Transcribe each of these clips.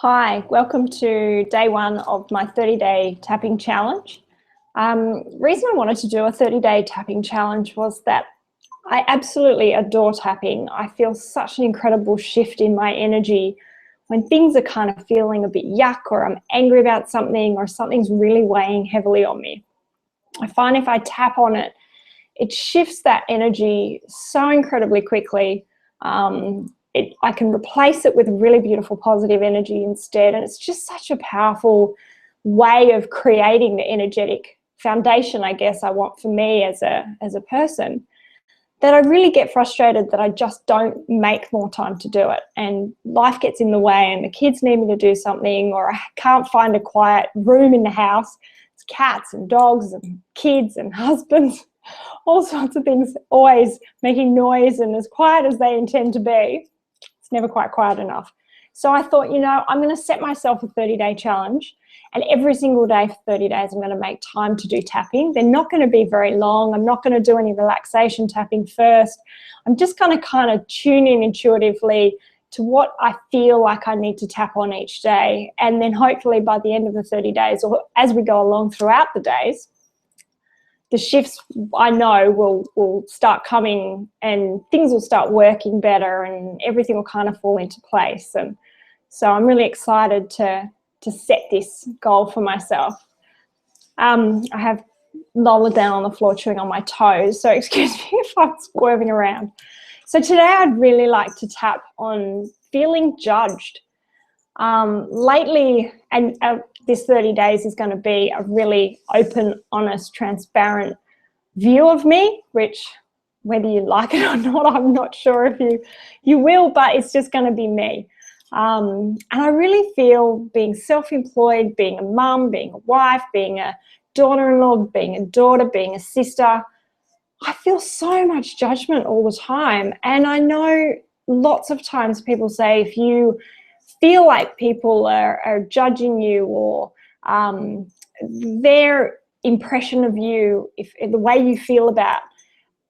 Hi, welcome to day one of my 30-day tapping challenge. Reason I wanted to do a 30-day tapping challenge was that I absolutely adore tapping. I feel such an incredible shift in my energy when things are kind of feeling a bit yuck, or I'm angry about something, or something's really weighing heavily on me. I find if I tap on it, it shifts that energy so incredibly quickly. I can replace it with really beautiful positive energy instead, and it's just such a powerful way of creating the energetic foundation, I guess, I want for me as a person, that I really get frustrated that I just don't make more time to do it, and life gets in the way and the kids need me to do something, or I can't find a quiet room in the house. It's cats and dogs and kids and husbands, all sorts of things always making noise, and as quiet as they intend to be, it's never quite quiet enough. So I thought, I'm going to set myself a 30-day challenge, and every single day for 30 days I'm going to make time to do tapping. They're not going to be very long. I'm not going to do any relaxation tapping first. I'm just going to kind of tune in intuitively to what I feel like I need to tap on each day, and then hopefully by the end of the 30 days, or as we go along throughout the days, the shifts I know will start coming, and things will start working better, and everything will kind of fall into place. And so I'm really excited to set this goal for myself. I have Lola down on the floor chewing on my toes, so excuse me if I'm swerving around. So today I'd really like to tap on feeling judged. Lately, and this 30 days is going to be a really open, honest, transparent view of me, which whether you like it or not, I'm not sure if you will, but it's just going to be me. And I really feel being self-employed, being a mum, being a wife, being a daughter-in-law, being a daughter, being a sister, I feel so much judgment all the time. And I know lots of times people say if you feel like people are judging you, or their impression of you, if the way you feel about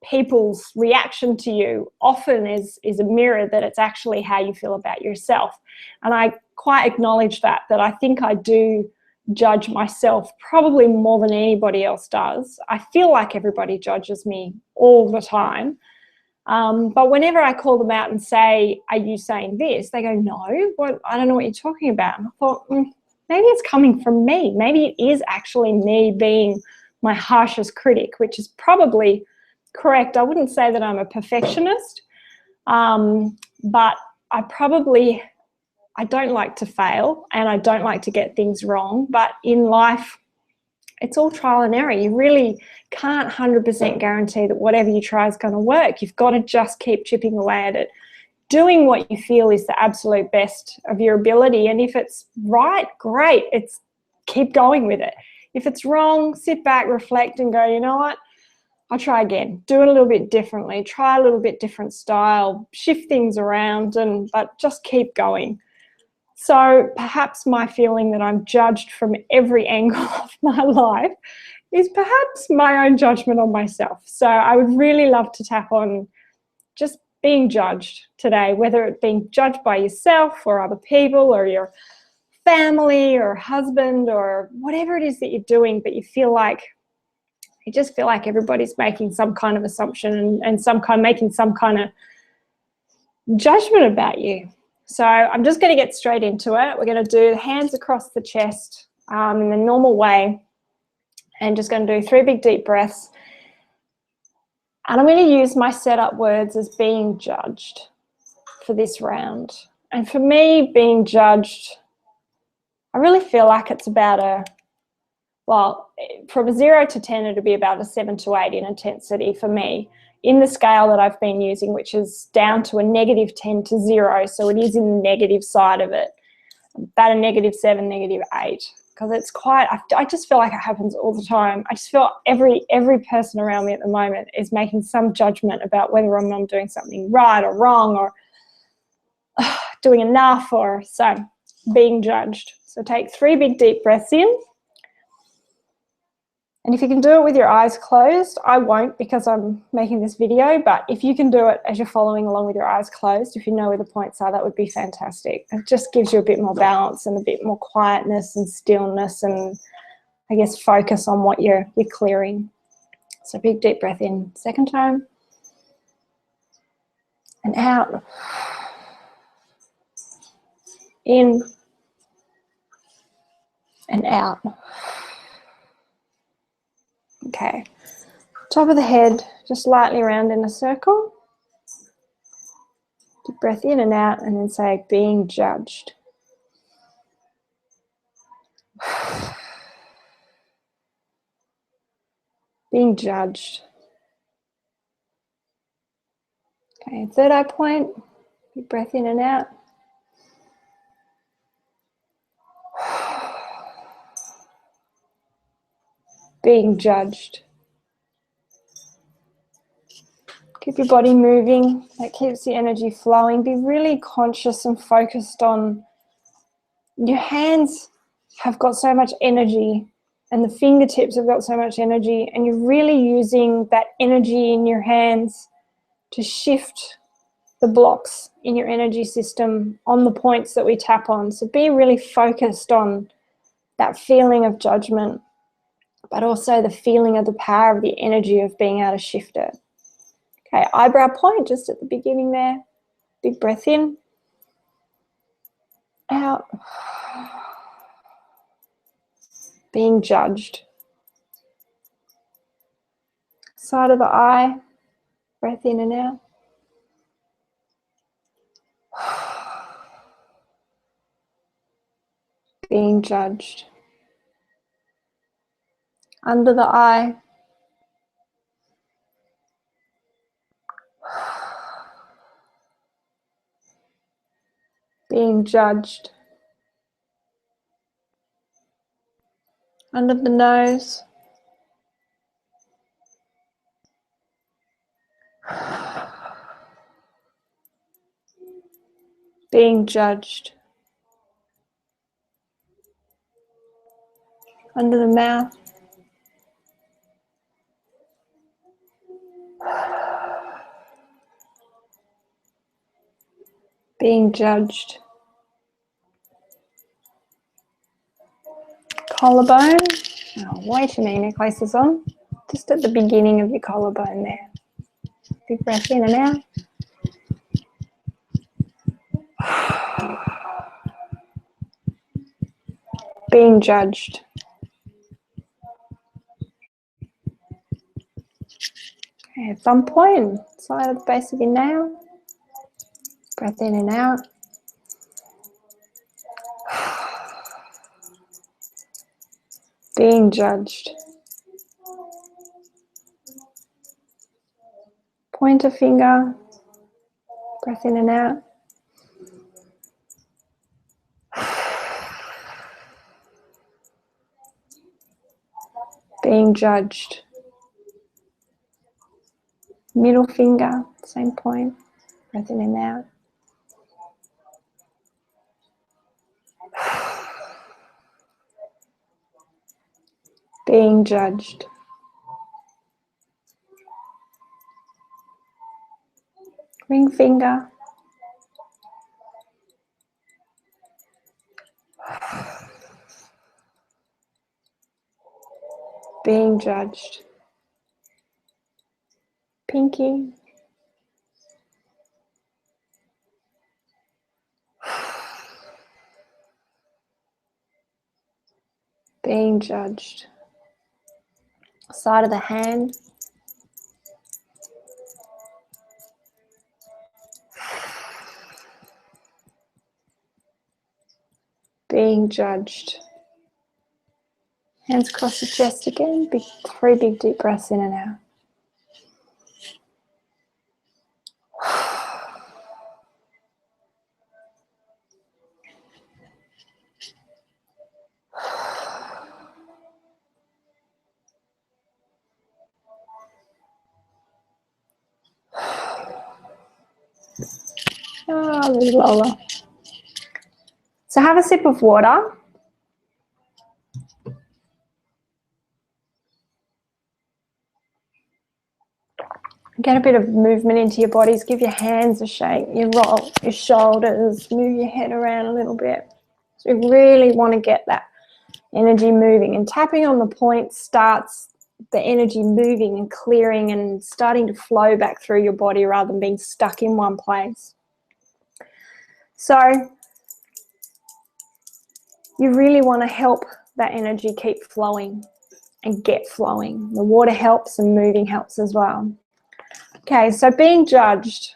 people's reaction to you often is a mirror that it's actually how you feel about yourself. And I quite acknowledge that I think I do judge myself probably more than anybody else does. I feel like everybody judges me all the time. But whenever I call them out and say, are you saying this? They go, no, what? I don't know what you're talking about. And I thought, maybe it's coming from me. Maybe it is actually me being my harshest critic, which is probably correct. I wouldn't say that I'm a perfectionist, but I don't like to fail, and I don't like to get things wrong. But in life, it's all trial and error. You really can't 100% guarantee that whatever you try is going to work. You've got to just keep chipping away at it, doing what you feel is the absolute best of your ability. And if it's right, great. Keep going with it. If it's wrong, sit back, reflect, and go, you know what? I'll try again. Do it a little bit differently. Try a little bit different style. Shift things around, but just keep going. So perhaps my feeling that I'm judged from every angle of my life is perhaps my own judgment on myself. So I would really love to tap on just being judged today, whether it's being judged by yourself or other people or your family or husband or whatever it is that you're doing, but you just feel like everybody's making some kind of assumption and making some kind of judgment about you. So I'm just going to get straight into it. We're going to do hands across the chest in the normal way, and just going to do 3 big deep breaths. And I'm going to use my setup words as being judged for this round. And for me, being judged, I really feel like it's about from a 0 to 10, it'll be about a 7 to 8 in intensity for me, in the scale that I've been using, which is down to a -10 to 0. So it is in the negative side of it, about a -7, -8, because it's I just feel like it happens all the time. I just feel every person around me at the moment is making some judgment about whether I'm doing something right or wrong, or doing enough, or so being judged. So take 3 big deep breaths in. And if you can do it with your eyes closed, I won't because I'm making this video, but if you can do it as you're following along with your eyes closed, if you know where the points are, that would be fantastic. It just gives you a bit more balance and a bit more quietness and stillness and, I guess, focus on what you're clearing. So big deep breath in, second time. And out. In. And out. Okay. Top of the head, just lightly round in a circle. Deep breath in and out, and then say, being judged. Being judged. Okay, third eye point. Deep breath in and out. Being judged. Keep your body moving. That keeps the energy flowing. Be really conscious and focused on your hands have got so much energy and the fingertips have got so much energy, and you're really using that energy in your hands to shift the blocks in your energy system on the points that we tap on. So be really focused on that feeling of judgment, but also the feeling of the power of the energy of being able to shift it. Okay, eyebrow point just at the beginning there. Big breath in, out. Being judged. Side of the eye, breath in and out. Being judged. Under the eye. Being judged. Under the nose. Being judged. Under the mouth. Being judged. Collarbone. Oh, way too many necklaces on. Just at the beginning of your collarbone there. Big breath in and out. Being judged. Okay, thumb point, side of the base of your nail. Breath in and out. Being judged. Pointer finger. Breath in and out. Being judged. Middle finger, same point. Breath in and out. Being judged. Ring finger. Being judged. Pinky. Being judged. Side of the hand. Being judged. Hands across the chest again. Three big deep breaths in and out. Oh, little Lola. So have a sip of water. Get a bit of movement into your bodies. Give your hands a shake. You roll your shoulders. Move your head around a little bit. So you really want to get that energy moving. And tapping on the point starts the energy moving and clearing and starting to flow back through your body rather than being stuck in one place. So you really want to help that energy keep flowing and get flowing. The water helps and moving helps as well. Okay, so being judged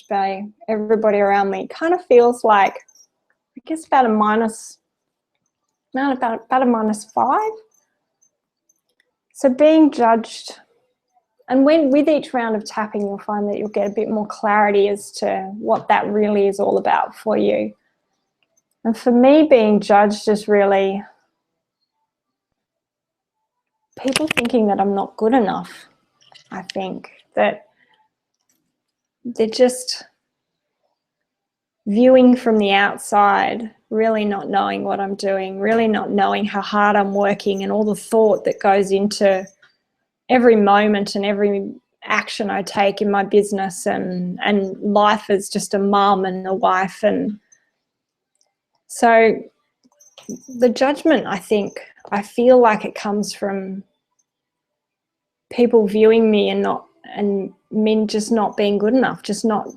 by everybody around me kind of feels like, I guess, about a -5. So being judged, and with each round of tapping, you'll find that you'll get a bit more clarity as to what that really is all about for you. And for me, being judged is really people thinking that I'm not good enough. I think that they're just viewing from the outside, really not knowing what I'm doing, really not knowing how hard I'm working and all the thought that goes into every moment and every action I take in my business and life as just a mum and a wife. And so the judgment, I feel like it comes from people viewing me and me just not being good enough, just not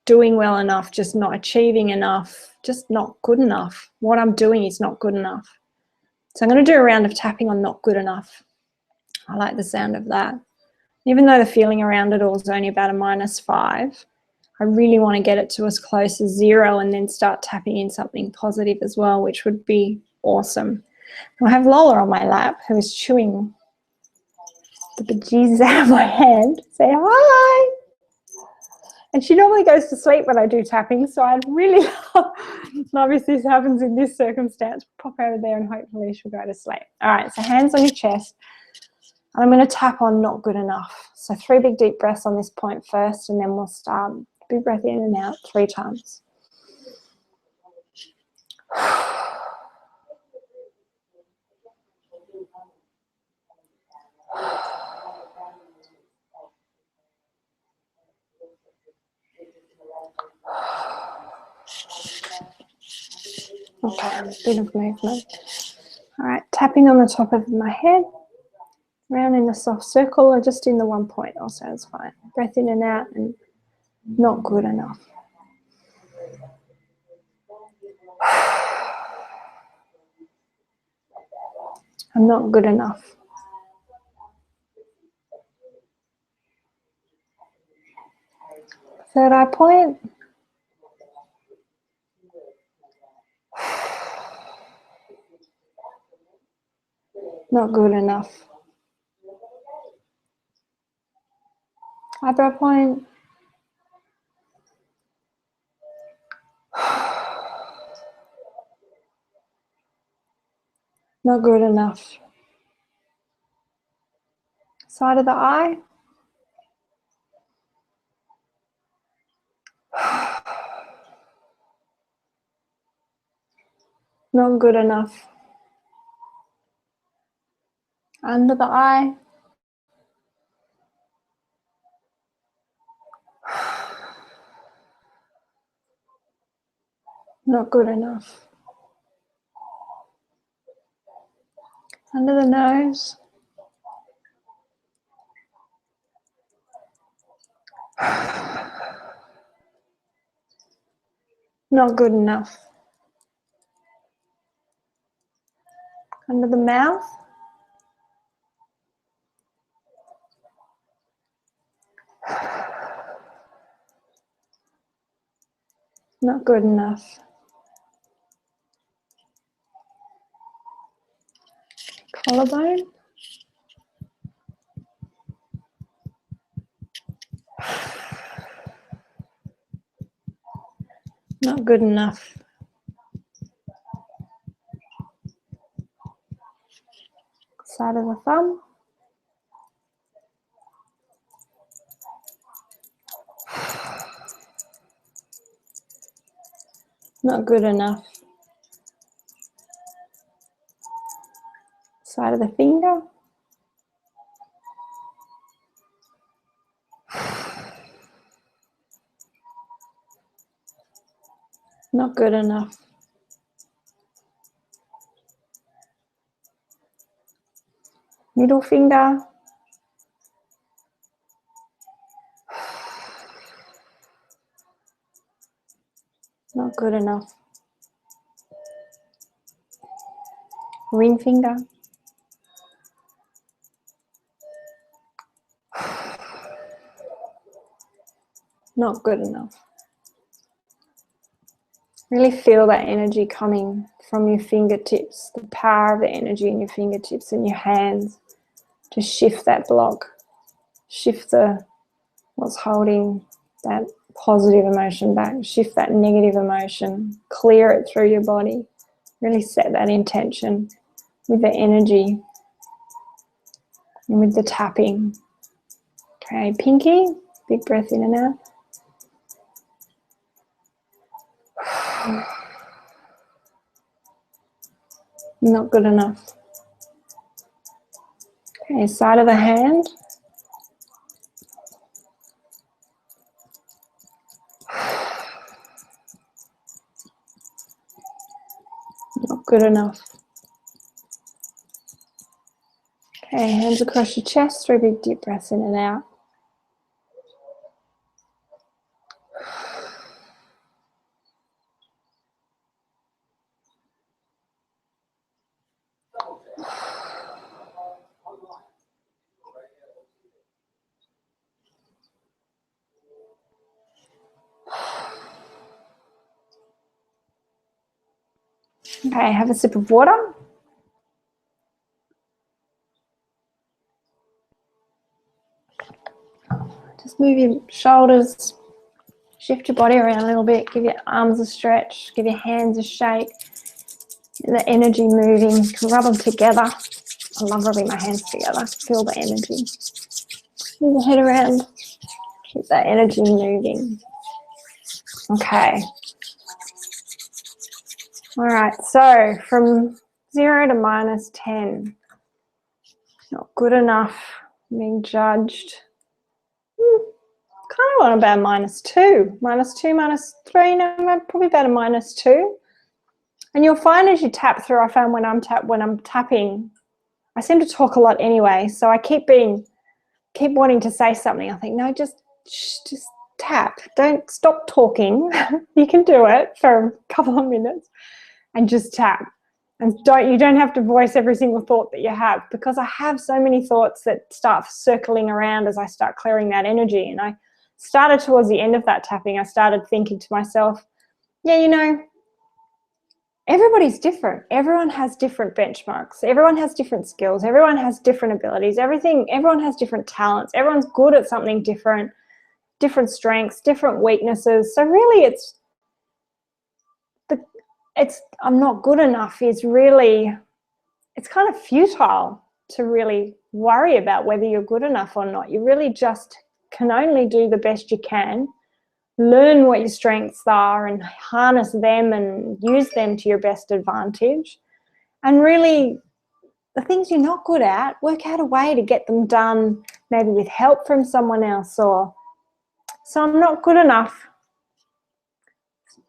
doing well enough, just not achieving enough, just not good enough. What I'm doing is not good enough. So I'm going to do a round of tapping on not good enough. I like the sound of that. Even though the feeling around it all is only about a -5, I really want to get it to as close as 0 and then start tapping in something positive as well, which would be awesome. I have Lola on my lap who is chewing the bejesus out of my hand. Say hi. And she normally goes to sleep when I do tapping, so I'd really love if this happens in this circumstance. Pop over there and hopefully she'll go to sleep. All right, so hands on your chest. And I'm going to tap on not good enough. So 3 big deep breaths on this point first, and then we'll start. Big breath in and out 3 times. Okay, a bit of movement. All right, tapping on the top of my head, round in a soft circle or just in the 1 point also is fine. Breath in and out and not good enough. I'm not good enough. Third eye point. Not good enough. Eyebrow point. Not good enough. Side of the eye. Not good enough. Under the eye. Not good enough. Under the nose. Not good enough. Under the mouth. Not good enough. Collarbone. Not good enough. Side of the thumb. Not good enough. Side of the finger. Not good enough. Middle finger. Not good enough. Ring finger. Not good enough. Really feel that energy coming from your fingertips, the power of the energy in your fingertips and your hands to shift that block, shift what's holding that positive emotion back, shift that negative emotion, clear it through your body. Really set that intention with the energy and with the tapping. Okay, pinky, big breath in and out. Not good enough. Okay, side of the hand. Not good enough. Okay, hands across your chest, 3 big deep breaths in and out. Okay, have a sip of water. Just move your shoulders, shift your body around a little bit, give your arms a stretch, give your hands a shake. The energy moving, you can rub them together. I love rubbing my hands together, feel the energy. Move the head around, keep that energy moving. Okay. All right, so from 0 to -10, not good enough, being judged. Kind of want about -2, -2, -3, no, probably about a -2. And you'll find as you tap through, I found when I'm tapping, I seem to talk a lot anyway, so I keep wanting to say something. I think, no, just tap. Don't stop talking. You can do it for a couple of minutes and just tap. And you don't have to voice every single thought that you have, because I have so many thoughts that start circling around as I start clearing that energy. And I started towards the end of that tapping, I started thinking to myself, yeah, you know, everybody's different. Everyone has different benchmarks. Everyone has different skills. Everyone has different abilities. Everyone has different talents. Everyone's good at something different, different strengths, different weaknesses. So really I'm not good enough is really, it's kind of futile to really worry about whether you're good enough or not. You really just can only do the best you can, learn what your strengths are and harness them and use them to your best advantage. And really, the things you're not good at, work out a way to get them done, maybe with help from someone else. So I'm not good enough.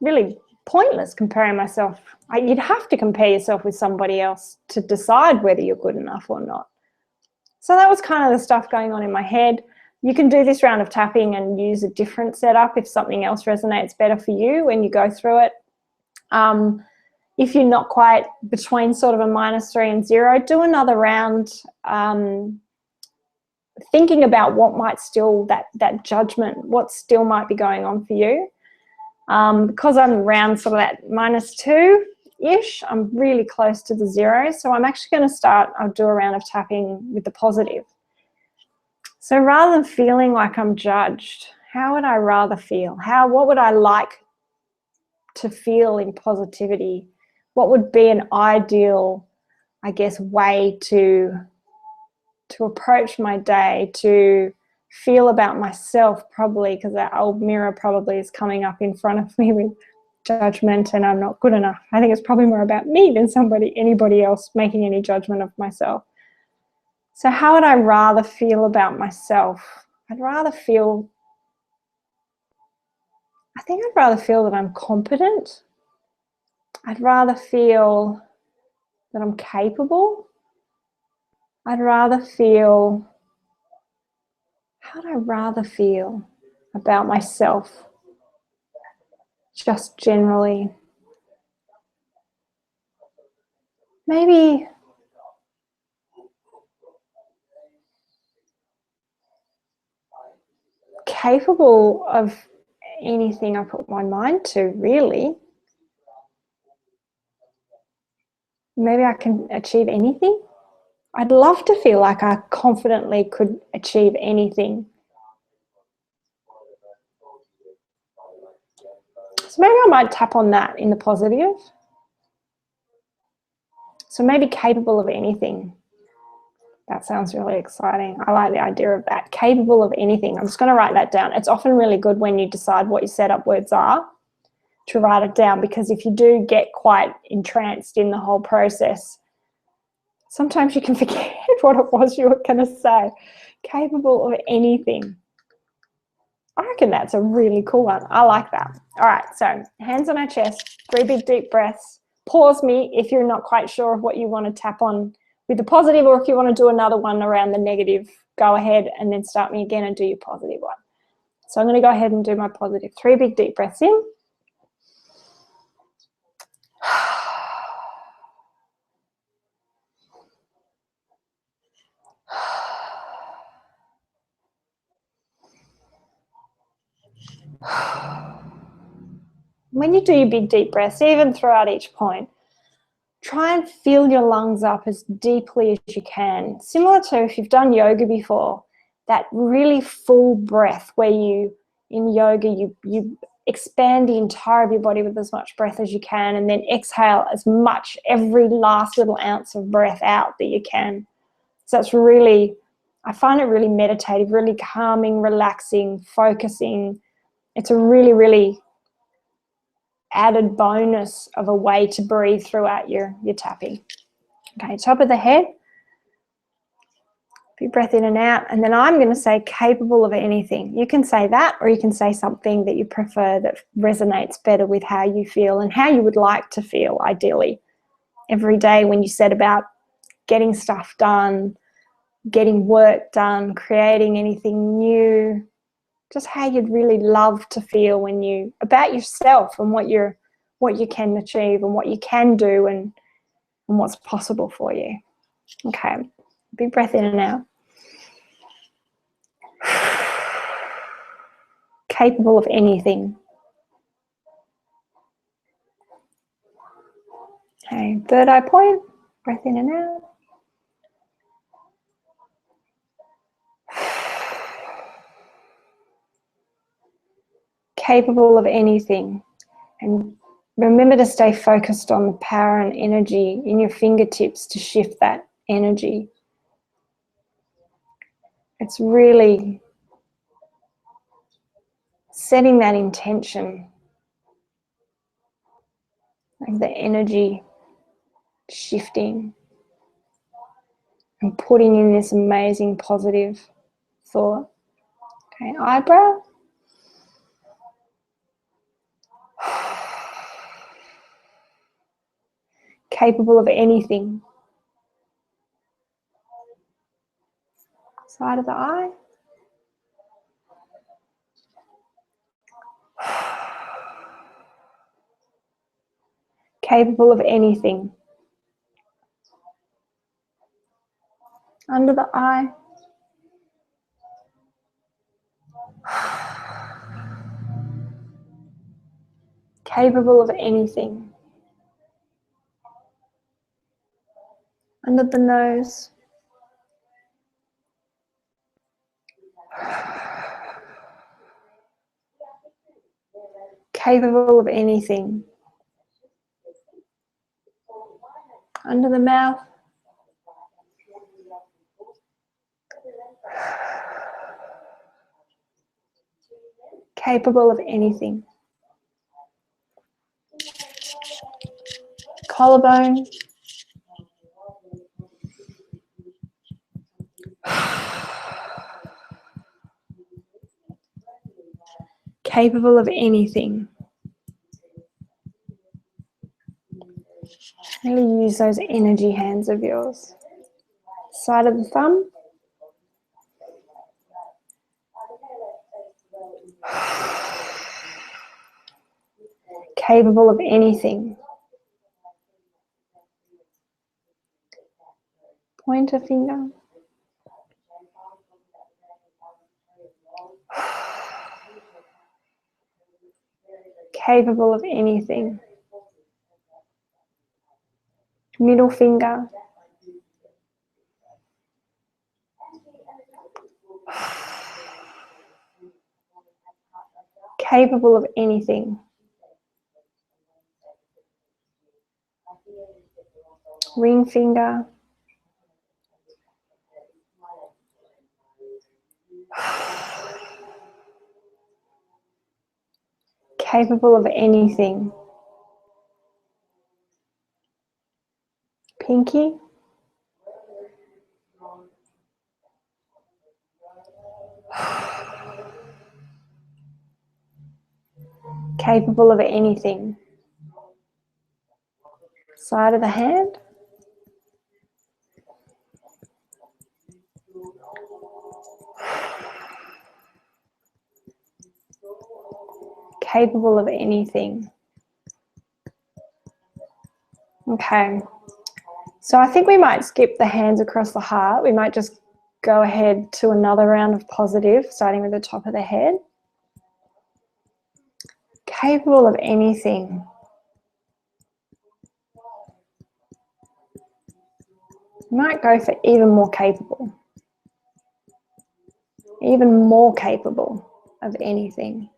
Really pointless comparing myself. You'd have to compare yourself with somebody else to decide whether you're good enough or not. So that was kind of the stuff going on in my head. You can do this round of tapping and use a different setup if something else resonates better for you when you go through it. If you're not quite between sort of a -3 and 0, do another round, thinking about what might still, that judgment, what still might be going on for you. Because I'm around sort of that -2-ish, I'm really close to the 0. So I'm actually going to I'll do a round of tapping with the positive. So rather than feeling like I'm judged, how would I rather feel? What would I like to feel in positivity? What would be an ideal, I guess, way to approach my day, to feel about myself, probably, because that old mirror probably is coming up in front of me with judgment and I'm not good enough. I think it's probably more about me than anybody else making any judgment of myself. So how would I rather feel about myself? I think I'd rather feel that I'm competent, I'd rather feel that I'm capable. I'd rather feel, how would I rather feel about myself? Just generally. Maybe capable of anything I put my mind to, really. Maybe I can achieve anything. I'd love to feel like I confidently could achieve anything. So maybe I might tap on that in the positive. So maybe capable of anything. That sounds really exciting. I like the idea of that. Capable of anything. I'm just going to write that down. It's often really good when you decide what your setup words are to write it down, because if you do get quite entranced in the whole process, sometimes you can forget what it was you were going to say. Capable of anything. I reckon that's a really cool one. I like that. All right, so hands on our chest, 3 big deep breaths. Pause me if you're not quite sure of what you want to tap on with the positive, or if you want to do another one around the negative, go ahead and then start me again and do your positive one. So I'm going to go ahead and do my positive. 3 big deep breaths in. When you do your big deep breaths, even throughout each point, try and fill your lungs up as deeply as you can. Similar to if you've done yoga before, that really full breath where you, in yoga, you expand the entire of your body with as much breath as you can, and then exhale as much, every last little ounce of breath out that you can. So that's really, I find it really meditative, really calming, relaxing, focusing. It's a really, really added bonus of a way to breathe throughout your tapping. Okay, top of the head. Big breath in and out. And then I'm going to say capable of anything. You can say that, or you can say something that you prefer that resonates better with how you feel and how you would like to feel, ideally. Every day when you set about getting stuff done, getting work done, creating anything new, just how you'd really love to feel when you, about yourself and what you can achieve and what you can do and what's possible for you. Okay, big breath in and out. Capable of anything. Okay, third eye point, breath in and out. Capable of anything. And remember to stay focused on the power and energy in your fingertips to shift that energy. It's really setting that intention of the energy shifting and putting in this amazing positive thought. Okay, eyebrow. Capable of anything. Side of the eye. Capable of anything. Under the eye. Capable of anything. Under the nose. Capable of anything. Under the mouth. Capable of anything. Collarbone. Capable of anything. Really use those energy hands of yours. Side of the thumb. Capable of anything. Pointer finger. Capable of anything. Middle finger. Capable of anything. Ring finger. Capable of anything. Pinky. Capable of anything. Side of the hand. Capable of anything. Okay. So I think we might skip the hands across the heart. We might just go ahead to another round of positive, starting with the top of the head. Capable of anything. Might go for even more capable. Even more capable of anything.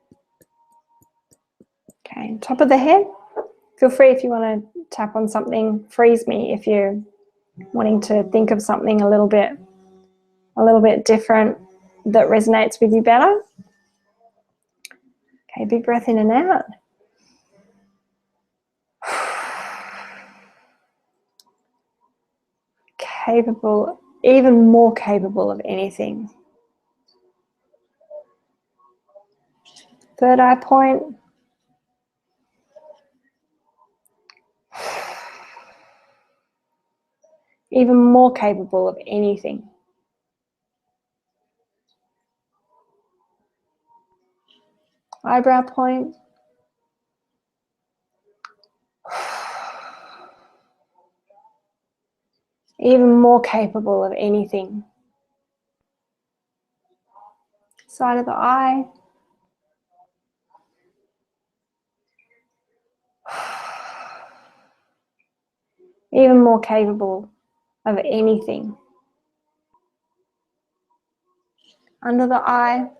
Okay, top of the head. Feel free if you want to tap on something, freeze me if you're wanting to think of something a little bit different that resonates with you better. Okay, big breath in and out. Capable, even more capable of anything. Third eye point. Even more capable of anything. Eyebrow point. Even more capable of anything. Side of the eye. Even more capable of anything. Under the eye.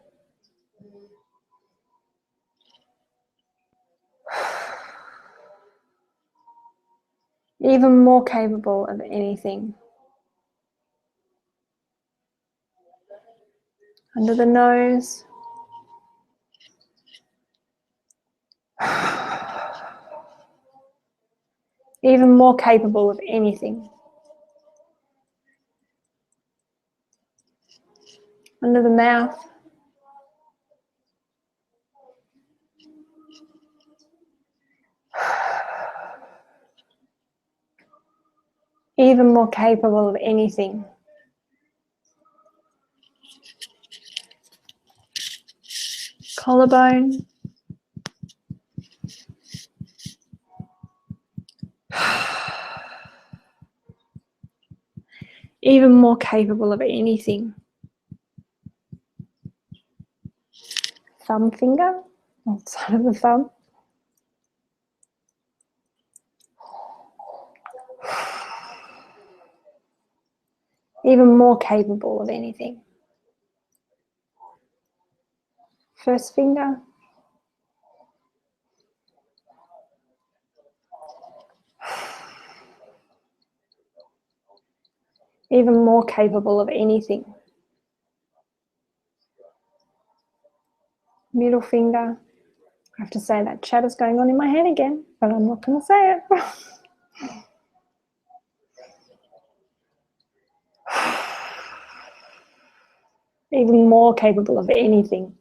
Even more capable of anything. Under the nose. Even more capable of anything. Under the mouth. Even more capable of anything. Collarbone. Even more capable of anything. Thumb finger, outside of the thumb. Even more capable of anything. First finger. Even more capable of anything. Middle finger. I have to say that chat is going on in my head again, but I'm not going to say it. Even more capable of anything.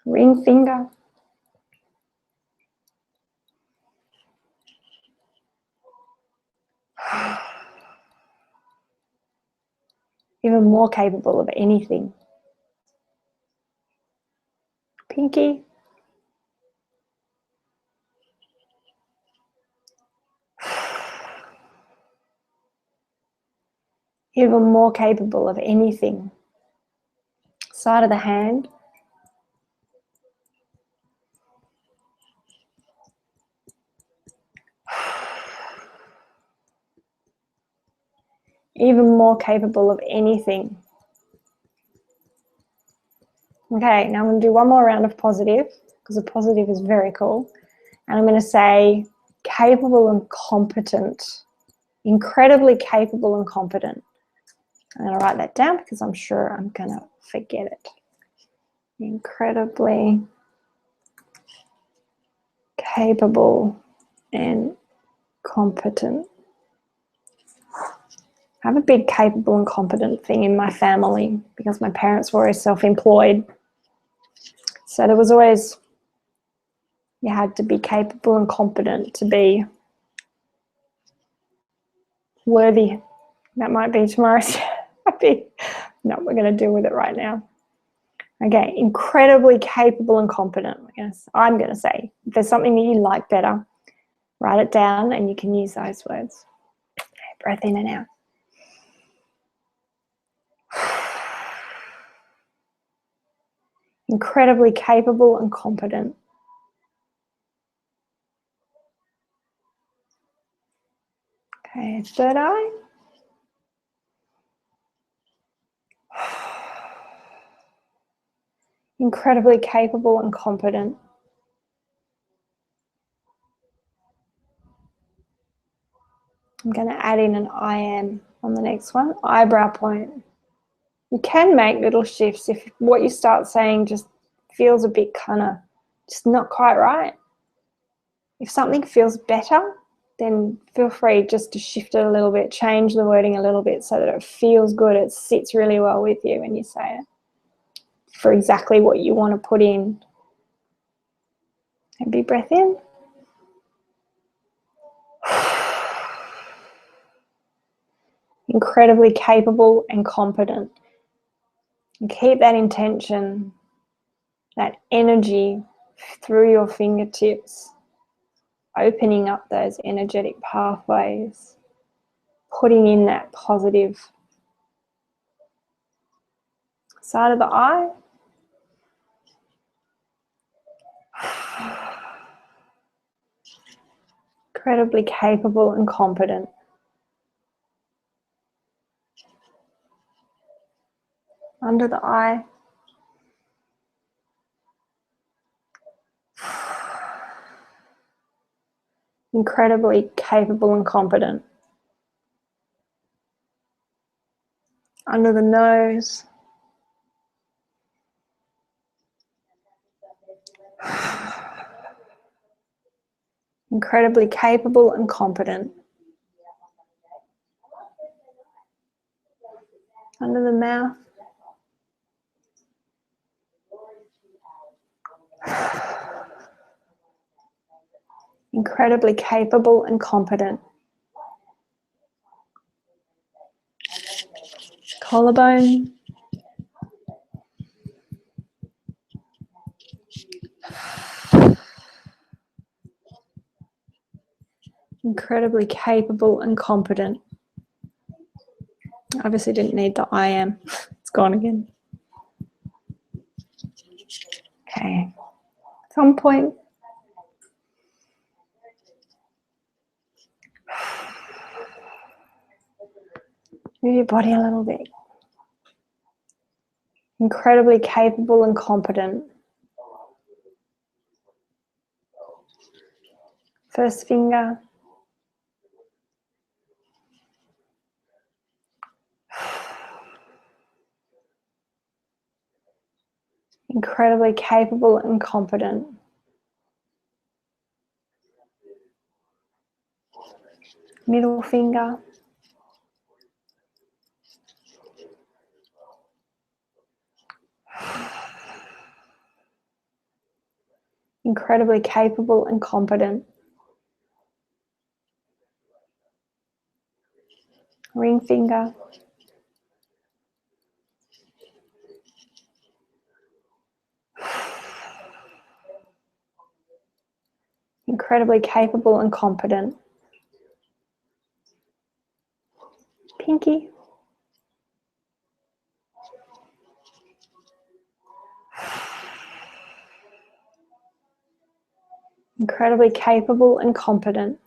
Ring finger. even more capable of anything. Pinky. Even more capable of anything. Side of the hand. Even more capable of anything. Okay, now I'm going to do one more round of positive, because a positive is very cool. And I'm going to say capable and competent. Incredibly capable and competent. I'm going to write that down because I'm sure I'm going to forget it. Incredibly capable and competent. I have a big capable and competent thing in my family because my parents were always self-employed. So there was always, you had to be capable and competent to be worthy. That might be tomorrow's happy. No, we're going to deal with it right now. Okay, incredibly capable and competent. I'm going to say, if there's something that you like better, write it down and you can use those words. Okay, breath in and out. Incredibly capable and competent. Okay, third eye. Incredibly capable and competent. I'm going to add in an I am on the next one. Eyebrow point. You can make little shifts if what you start saying just feels a bit kind of just not quite right. If something feels better, then feel free just to shift it a little bit, change the wording a little bit so that it feels good, it sits really well with you when you say it for exactly what you want to put in. And big breath in. Incredibly capable and competent. And keep that intention, that energy through your fingertips, opening up those energetic pathways, putting in that positive side of the eye. Incredibly capable and competent. Under the eye. Incredibly capable and competent. Under the nose. Incredibly capable and competent. Under the mouth. Incredibly capable and competent. Collarbone. Incredibly capable and competent. Obviously didn't need the I am. It's gone again. Okay. Thumb point. Move your body a little bit. Incredibly capable and competent. First finger. Incredibly capable and competent. Middle finger. Incredibly capable and competent. Ring finger. incredibly capable and competent. Pinky. Incredibly capable and competent.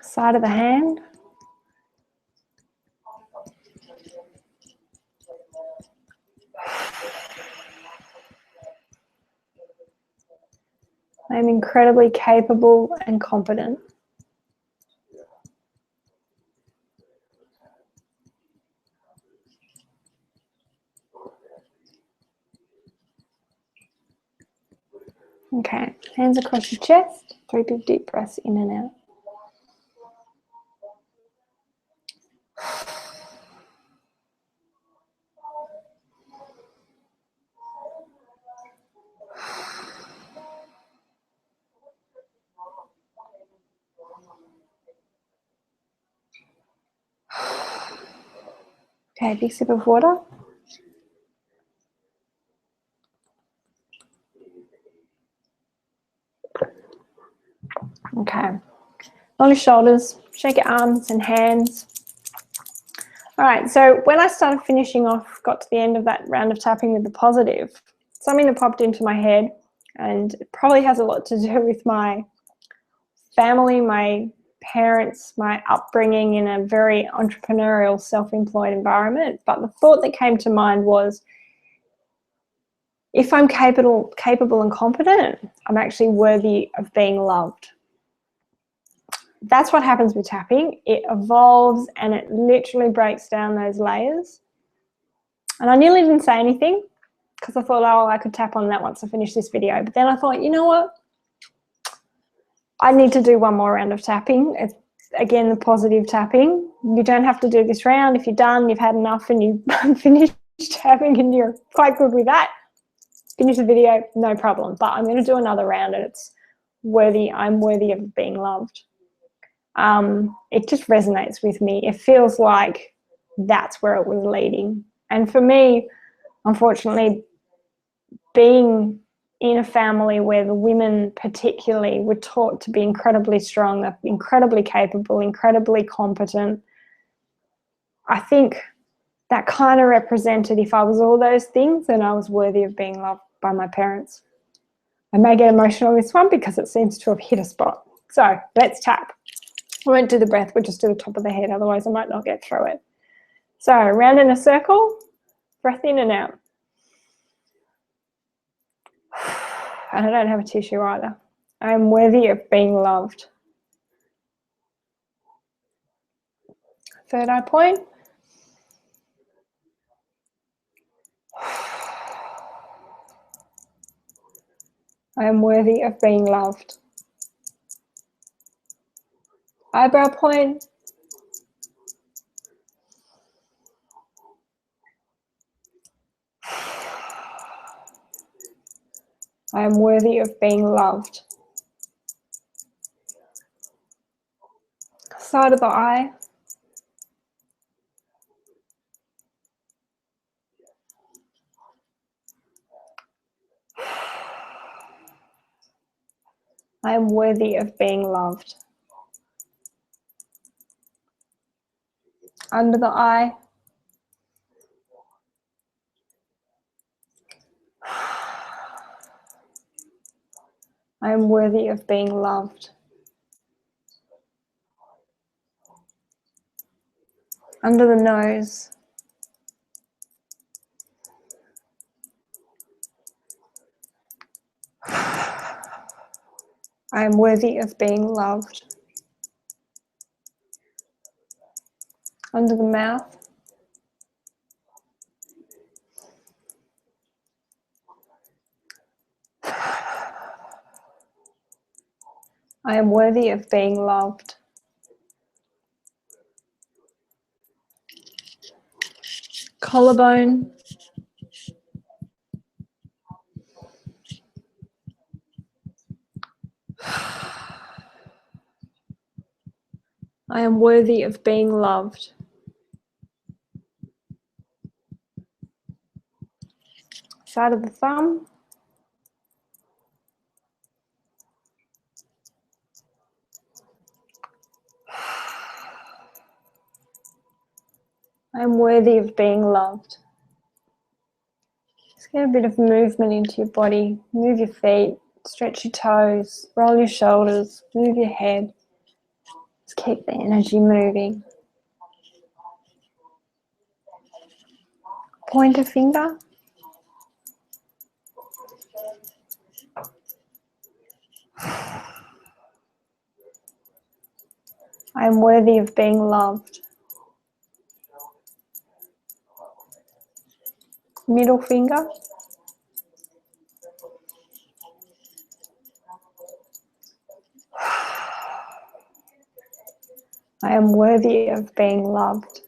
Side of the hand. I'm incredibly capable and competent. Okay, hands across your chest, 3 big deep breaths in and out. Okay, big sip of water. Okay, on your shoulders, shake your arms and hands. All right, so when I started finishing off, got to the end of that round of tapping with the positive, something that popped into my head, and it probably has a lot to do with my family, my parents, my upbringing in a very entrepreneurial, self-employed environment. But the thought that came to mind was, if I'm capable and competent, I'm actually worthy of being loved. That's what happens with tapping. It evolves and it literally breaks down those layers. And I nearly didn't say anything because I thought, oh, I could tap on that once I finish this video. But then I thought, you know what? I need to do one more round of tapping. It's, again, the positive tapping. You don't have to do this round. If you're done, you've had enough and you've finished tapping and you're quite good with that, finish the video, no problem. But I'm going to do another round and it's worthy. I'm worthy of being loved. It just resonates with me. It feels like that's where it was leading. And for me, unfortunately, being in a family where the women particularly were taught to be incredibly strong, incredibly capable, incredibly competent, I think that kind of represented, if I was all those things, then I was worthy of being loved by my parents. I may get emotional on this one because it seems to have hit a spot. So let's tap. We won't do the breath, we'll just do the top of the head, otherwise I might not get through it. So round in a circle, breath in and out. And I don't have a tissue either. I am worthy of being loved. Third eye point. I am worthy of being loved. Eyebrow point. I am worthy of being loved. Side of the eye. I am worthy of being loved. Under the eye. I am worthy of being loved. Under the nose. I am worthy of being loved. Under the mouth. I am worthy of being loved. Collarbone. I am worthy of being loved. Side of the thumb. I'm worthy of being loved. Just get a bit of movement into your body. Move your feet, stretch your toes, roll your shoulders, move your head. Just keep the energy moving. Point a finger. I am worthy of being loved. Middle finger. I am worthy of being loved.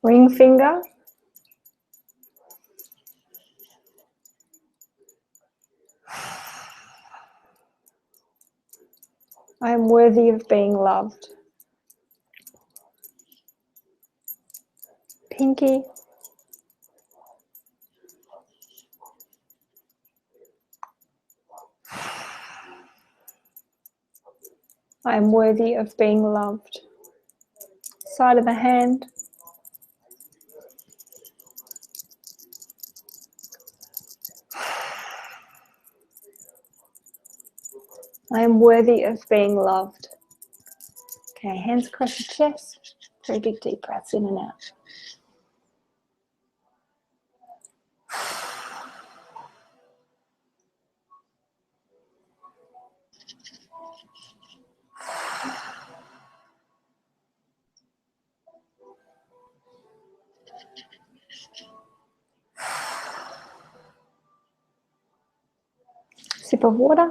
Ring finger. I am worthy of being loved. Pinky. I am worthy of being loved. Side of the hand. I am worthy of being loved. Okay, hands across the chest. 3 big deep breaths in and out. Sip of water.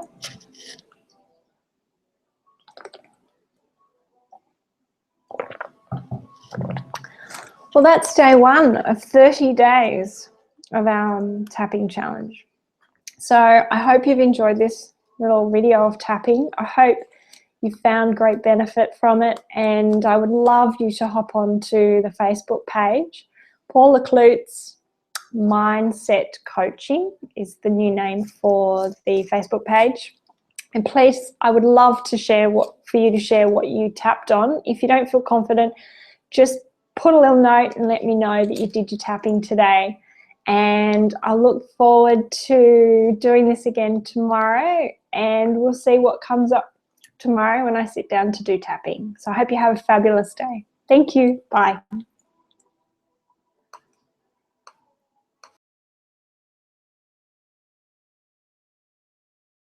Well, that's day 1 of 30 days of our tapping challenge. So I hope you've enjoyed this little video of tapping. I hope you found great benefit from it, and I would love you to hop onto the Facebook page. Paula Klutz Mindset Coaching is the new name for the Facebook page. And please, I would love to share for you to share what you tapped on. If you don't feel confident, just put a little note and let me know that you did your tapping today. And I look forward to doing this again tomorrow, and we'll see what comes up tomorrow when I sit down to do tapping. So I hope you have a fabulous day. Thank you. Bye.